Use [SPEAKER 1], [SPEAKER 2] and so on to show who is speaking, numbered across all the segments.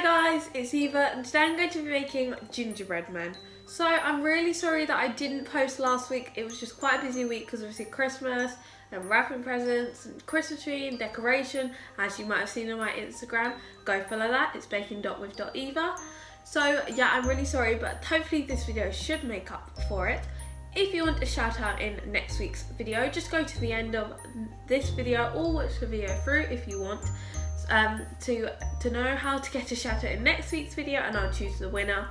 [SPEAKER 1] guys, it's Eva and today I'm going to be making gingerbread men. So I'm really sorry that I didn't post last week. It was just quite a busy week because obviously Christmas and wrapping presents and Christmas tree and decoration, as you might have seen on my Instagram. Go follow that, it's baking.with.eva. So yeah, I'm really sorry, but hopefully this video should make up for it. If you want a shout out in next week's video, just go to the end of this video or watch the video through if you want. To know how to get a shout out in next week's video, and I'll choose the winner.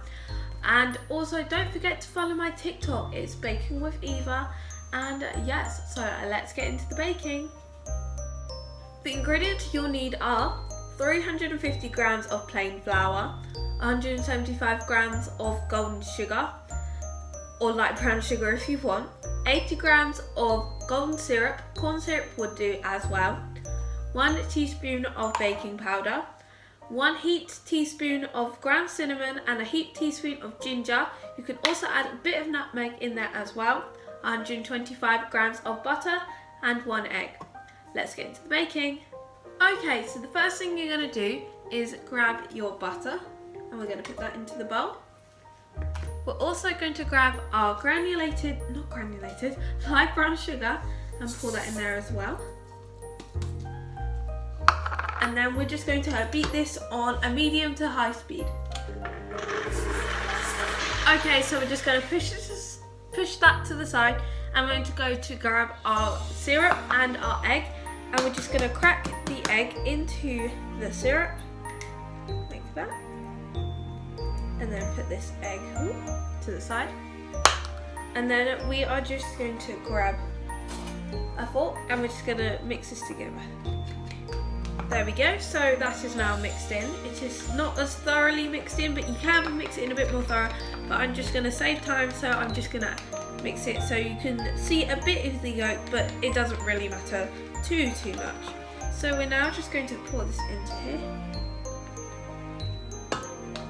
[SPEAKER 1] And also don't forget to follow my TikTok, it's Baking with Eva. And yes, so let's get into the baking. The ingredients you'll need are 350 grams of plain flour, 175 grams of golden sugar or light brown sugar if you want, 80 grams of golden syrup, corn syrup would do as well, 1 teaspoon of baking powder, 1 heaped teaspoon of ground cinnamon and a heaped teaspoon of ginger. You can also add a bit of nutmeg in there as well, 125 grams of butter and 1 egg. Let's get into the baking. Okay, so the first thing you're going to do is grab your butter and we're going to put that into the bowl. We're also going to grab our light brown sugar and pour that in there as well. And then we're just going to beat this on a medium to high speed. Okay, so we're just going to push that to the side, and we're going to go to grab our syrup and our egg, and we're just going to crack the egg into the syrup, like that, and then put this egg to the side. And then we are just going to grab a fork and we're just going to mix this together. There we go, so that is now mixed in. It is not as thoroughly mixed in, but you can mix it in a bit more thorough, but I'm just going to save time, so I'm just going to mix it so you can see a bit of the yolk, but it doesn't really matter too much. So we're now just going to pour this into here.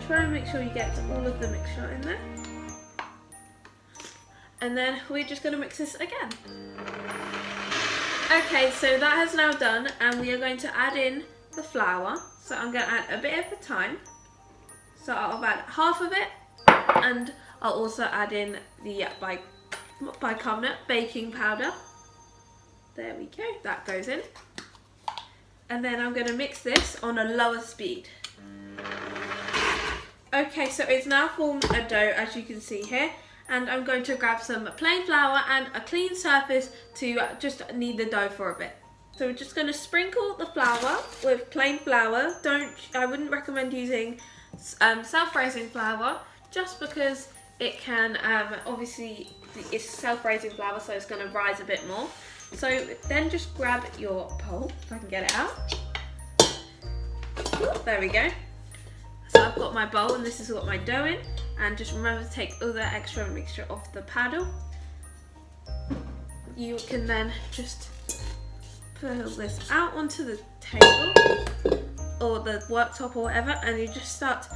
[SPEAKER 1] Try and make sure you get all of the mixture in there. And then we're just going to mix this again. Okay, so that has now done, and we are going to add in the flour. So I'm going to add a bit at a time. So I'll add half of it, and I'll also add in the bicarbonate baking powder. There we go, that goes in. And then I'm going to mix this on a lower speed. Okay, so it's now formed a dough, as you can see here. And I'm going to grab some plain flour and a clean surface to just knead the dough for a bit. So we're just going to sprinkle the flour with plain flour. I wouldn't recommend using self-raising flour, just because it can, obviously it's self-raising flour, so it's going to rise a bit more. So then just grab your bowl, if I can get it out. There we go. So I've got my bowl and this is what my dough in. And just remember to take all the extra mixture off the paddle. You can then just pull this out onto the table or the worktop or whatever, and you just start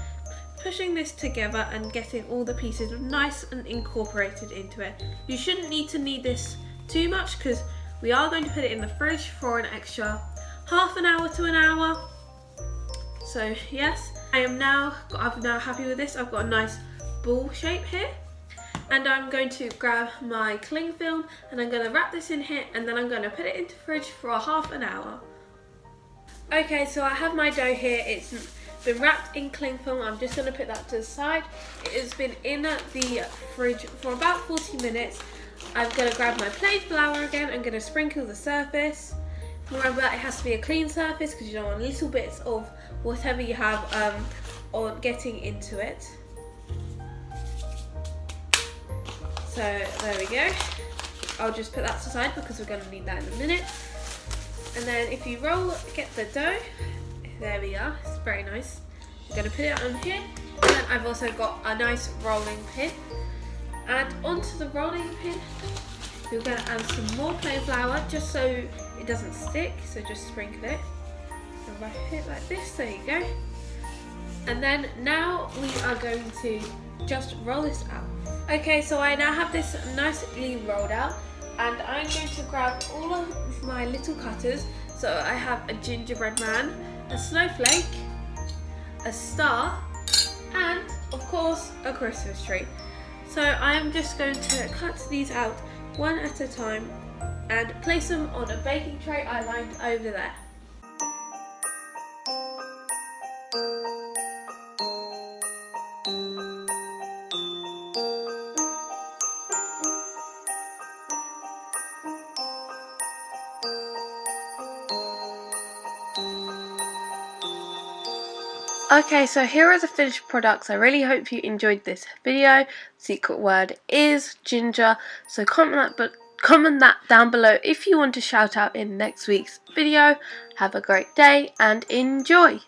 [SPEAKER 1] pushing this together and getting all the pieces nice and incorporated into it. You shouldn't need to knead this too much because we are going to put it in the fridge for an extra half an hour to an hour. So yes, I'm now happy with this. I've got a nice ball shape here, and I'm going to grab my cling film and I'm going to wrap this in here, and then I'm going to put it into the fridge for a half an hour. Okay, so I have my dough here. It's been wrapped in cling film. I'm just going to put that to the side. It has been in the fridge for about 40 minutes. I'm going to grab my plain flour again. I'm going to sprinkle the surface. Remember that it has to be a clean surface because you don't want little bits of whatever you have on getting into it. So there we go. I'll just put that to the side because we're going to need that in a minute. And then if you get the dough, there we are, it's very nice. I'm going to put it on here, and then I've also got a nice rolling pin. And onto the rolling pin, we're going to add some more plain flour just so it doesn't stick, so just sprinkle it. And wrap it like this, there you go. And then now we are going to just roll this out. Okay, so I now have this nicely rolled out, and I'm going to grab all of my little cutters. So I have a gingerbread man, a snowflake, a star, and of course a Christmas tree. So I am just going to cut these out one at a time and place them on a baking tray I lined over there. Okay, so here are the finished products. I really hope you enjoyed this video. Secret word is ginger, so comment that down below if you want to shout out in next week's video. Have a great day and enjoy!